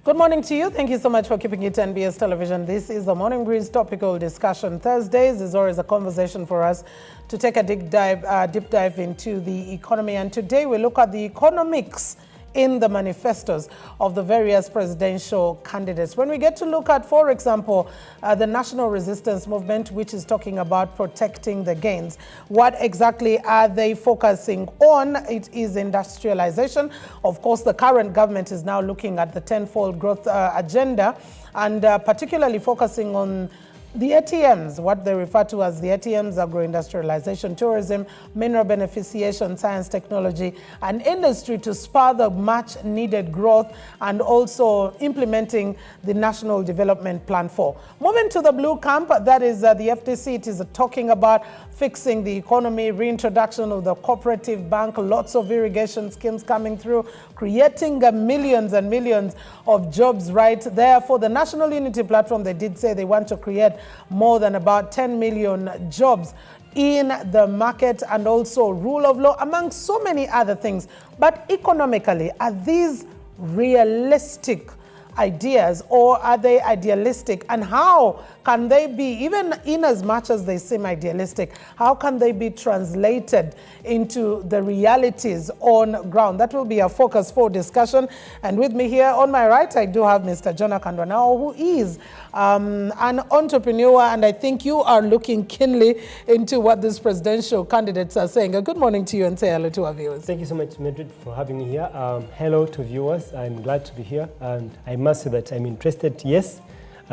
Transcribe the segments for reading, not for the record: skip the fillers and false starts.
Good morning to you. Thank you so much for keeping it to NBS television. This is the Morning Breeze Topical Discussion. Thursdays is always a conversation for us to take a deep dive into the economy. And today we look at the economics in the manifestos of the various presidential candidates. When we get to look at, for example, the National Resistance Movement, which is talking about protecting the gains, what exactly are they focusing on? It is industrialization. Of course, the current government is now looking at the tenfold growth agenda and particularly focusing on the ATMs, what they refer to as the ATMs, agro-industrialization, tourism, mineral beneficiation, science, technology, and industry to spur the much-needed growth and also implementing the National Development Plan 4. Moving to the blue camp, that is the FDC. It is talking about fixing the economy, reintroduction of the cooperative bank, lots of irrigation schemes coming through, creating millions and millions of jobs right there. For the National Unity Platform, they did say they want to create more than about 10 million jobs in the market and also rule of law, among so many other things. But economically, are these realistic ideas or are they idealistic? And how can they be, even in as much as they seem idealistic, how can they be translated into the realities on ground? That will be a focus for discussion. And with me here on my right, I do have Mr. Jonah Kandwanao, who is an entrepreneur, and I think you are looking keenly into what these presidential candidates are saying. Good morning to you and say hello to our viewers. Thank you so much, Mildred, for having me here. Hello to viewers. I'm glad to be here, and I must say that I'm interested, yes,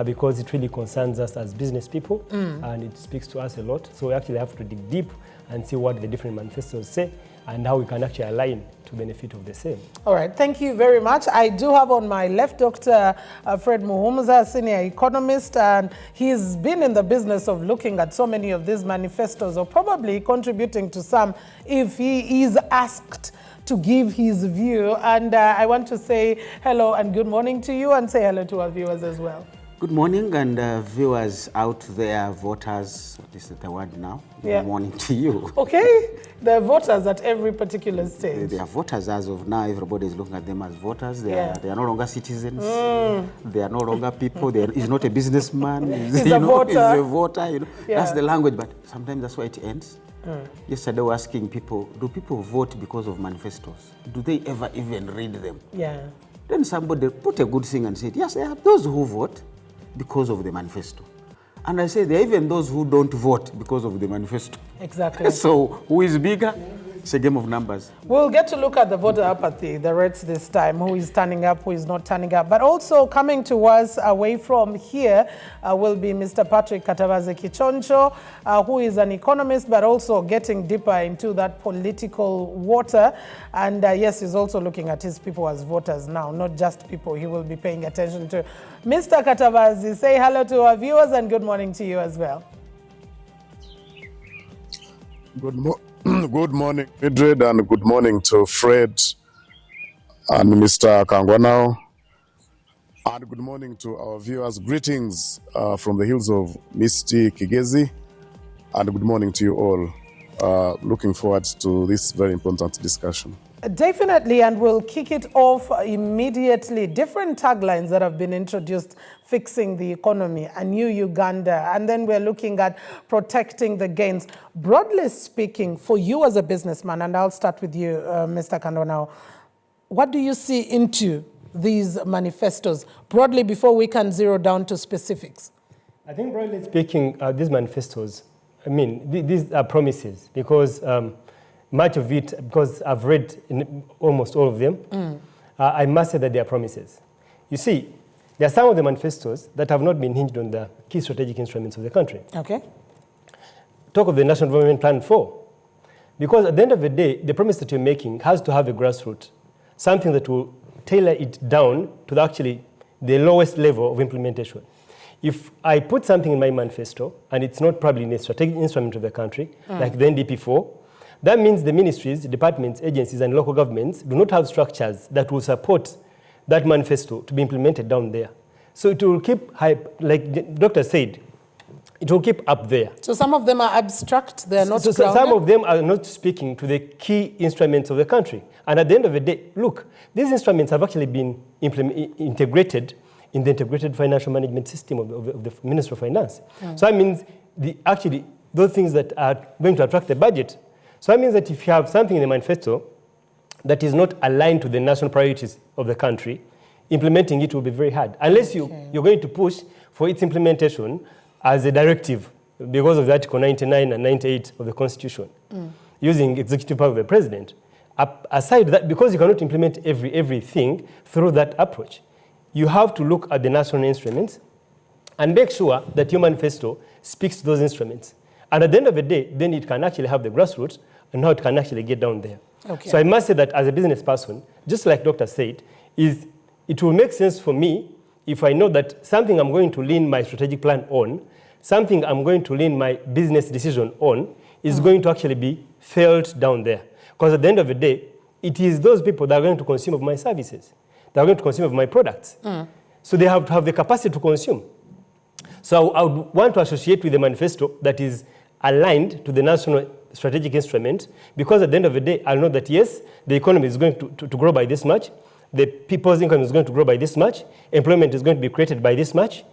because it really concerns us as business people, and it speaks to us a lot. So we actually have to dig deep and see what the different manifestos say and how we can actually align to benefit of the same. All right, thank you very much. I do have on my left Dr. Fred Muhumuza, senior economist, and he's been in the business of looking at so many of these manifestos, or probably contributing to some if he is asked to give his view. And I want to say hello and good morning to you, and say hello to our viewers as well. Good morning, and viewers out there, voters, this is the word now. Good morning to you. Okay, the voters at every particular stage. They are voters as of now. Everybody is looking at them as voters. They are no longer citizens. They are no longer people. He's not a businessman. He's a voter. He's a voter. You know. That's the language, but sometimes that's why it ends. Yesterday, we were asking people, do people vote because of manifestos? Do they ever even read them? Yeah. Then somebody put a good thing and said, yes, there are those who vote because of the manifesto. And I say there are even those who don't vote because of the manifesto. Exactly. So who is bigger? It's a game of numbers. We'll get to look at the voter apathy, the rates this time, who is turning up, who is not turning up. But also coming to us away from here will be Mr. Patrick Katavaze Kichoncho, who is an economist, but also getting deeper into that political water. And yes, he's also looking at his people as voters now, not just people he will be paying attention to. Mr. Katavaze, say hello to our viewers and good morning to you as well. Good morning, Mildred, and good morning to Fred and Mr. Kandwanao. And good morning to our viewers. Greetings from the hills of Misty Kigezi. And good morning to you all. Looking forward to this very important discussion. Definitely, and we'll kick it off immediately. Different taglines that have been introduced: fixing the economy, a new Uganda, and then we're looking at protecting the gains. Broadly speaking, for you as a businessman, and I'll start with you, Mr. Kandwanao, what do you see into these manifestos, broadly, before we can zero down to specifics? I think broadly speaking, these manifestos, I mean, these are promises, because much of it, because I've read in almost all of them, I must say that they are promises. You see, there are some of the manifestos that have not been hinged on the key strategic instruments of the country. Okay. Talk of the National Development Plan 4. Because at the end of the day, the promise that you're making has to have a grassroots, something that will tailor it down to the lowest level of implementation. If I put something in my manifesto and it's not probably in a strategic instrument of the country, like the NDP4, that means the ministries, departments, agencies, and local governments do not have structures that will support that manifesto to be implemented down there. So it will keep, like the doctor said, it will keep up there. So some of them are abstract, they're not grounded? Some of them are not speaking to the key instruments of the country. And at the end of the day, look, these instruments have actually been integrated in the integrated financial management system of the Ministry of Finance. So that means actually those things that are going to attract the budget. So that means that if you have something in the manifesto that is not aligned to the national priorities of the country, implementing it will be very hard. Unless you're going to push for its implementation as a directive because of the Article 99 and 98 of the Constitution, using executive power of the president. Aside that, because you cannot implement everything through that approach, you have to look at the national instruments and make sure that your manifesto speaks to those instruments. And at the end of the day, then it can actually have the grassroots and how it can actually get down there. Okay. So I must say that as a business person, just like Dr. said, it will make sense for me if I know that something I'm going to lean my strategic plan on, something I'm going to lean my business decision on, is going to actually be felt down there. Because at the end of the day, it is those people that are going to consume of my services, that are going to consume of my products. So they have to have the capacity to consume. So I would want to associate with the manifesto that is aligned to the national strategic instrument, because at the end of the day, I'll know that yes, the economy is going to grow by this much, the people's income is going to grow by this much, employment is going to be created by this much,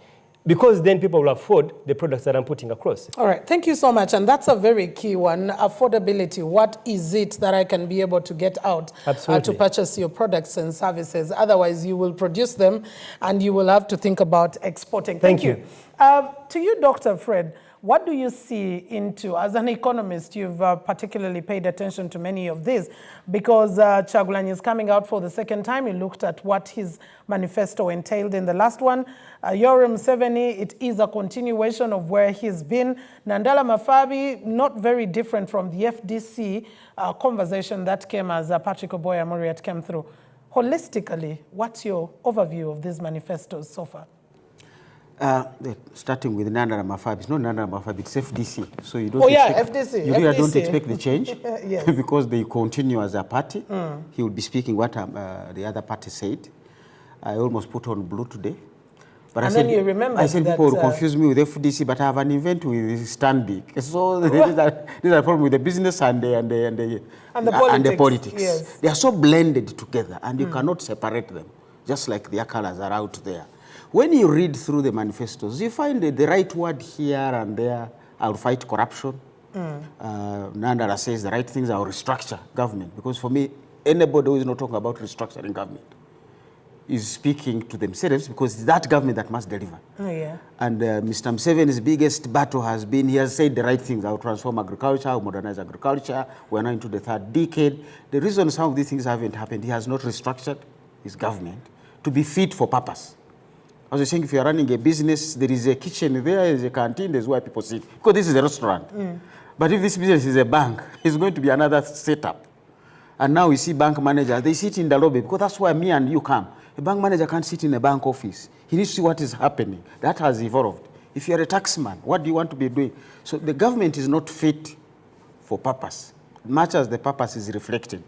because then people will afford the products that I'm putting across. All right, thank you so much. And that's a very key one, affordability. What is it that I can be able to get out to purchase your products and services? Otherwise, you will produce them and you will have to think about exporting. Thank you. To you, Dr. Fred, what do you see into, as an economist, you've particularly paid attention to many of these, because Kyagulanyi is coming out for the second time. He looked at what his manifesto entailed in the last one. Yoweri Museveni, it is a continuation of where he's been. Nandala Mafabi, not very different from the FDC conversation that came as Patrick Oboya Muriat came through. Holistically, what's your overview of these manifestos so far? Starting with Nandala Mafabi, it's not Nandala Mafabi, it's FDC. So you don't FDC. You really don't expect the change Yes. because they continue as a party. He will be speaking what the other party said. I almost put on blue today. But and then you remember I said people will confuse me with FDC, but I have an event with Stanbic. So these are problem with the business and the politics. Yes. They are so blended together, and you cannot separate them, just like their colors are out there. When you read through the manifestos, you find the right word here and there. I'll fight corruption. Nandala says the right things, I'll restructure government. Because for me, anybody who is not talking about restructuring government is speaking to themselves, because it's that government that must deliver. And Mr. Museveni's biggest battle has been, he has said the right things. I'll transform agriculture, I'll modernize agriculture. We're now into the third decade. The reason some of these things haven't happened, he has not restructured his government to be fit for purpose. As I was saying, if you're running a business, there is a kitchen there, there's a canteen, there's where people sit. Because this is a restaurant. But if this business is a bank, it's going to be another setup. And now we see bank managers, they sit in the lobby, because that's where me and you come. A bank manager can't sit in a bank office. He needs to see what is happening. That has evolved. If you're a taxman, what do you want to be doing? So the government is not fit for purpose, much as the purpose is reflected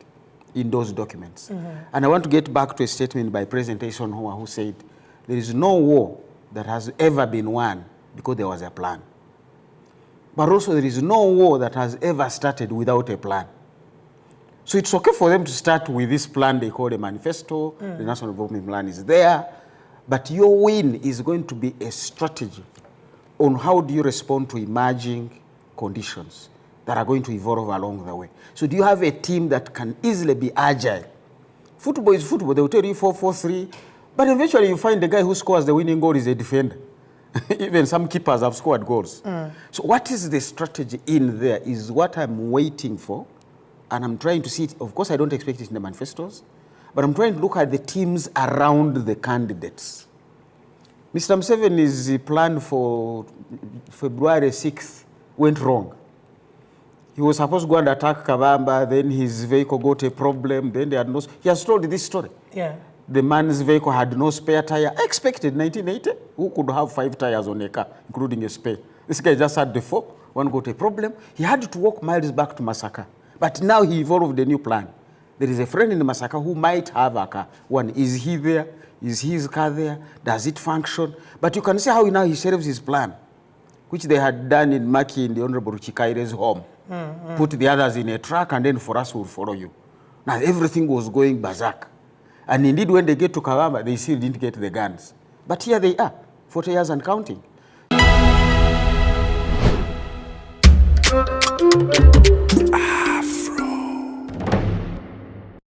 in those documents. And I want to get back to a statement by President Eisenhower, who said, there is no war that has ever been won because there was a plan. But also there is no war that has ever started without a plan. So it's okay for them to start with this plan they call a manifesto, the National Development Plan is there, but your win is going to be a strategy on how do you respond to emerging conditions that are going to evolve along the way. So do you have a team that can easily be agile? Football is football. They will tell you 4-4-3, but eventually you find the guy who scores the winning goal is a defender. Even some keepers have scored goals. So what is the strategy in there is what I'm waiting for, and I'm trying to see it. Of course, I don't expect it in the manifestos, but I'm trying to look at the teams around the candidates. Mr. Museveni's plan for February 6th went wrong. He was supposed to go and attack Kabamba, then his vehicle got a problem, then they had no... He has told this story. The man's vehicle had no spare tire. I expected 1980. Who could have 5 tires on a car, including a spare? This guy just had the 4. One got a problem. He had to walk miles back to Masaka. But now he evolved a new plan. There is a friend in Masaka who might have a car. One, is he there? Is his car there? Does it function? But you can see how now he shelves his plan. which they had done in Maki in the Honorable Chikaire's home. Put the others in a truck and then for us we'll follow you. Now everything was going berserk. And indeed when they get to Kawamba, they still didn't get the guns. But here they are, 40 years and counting.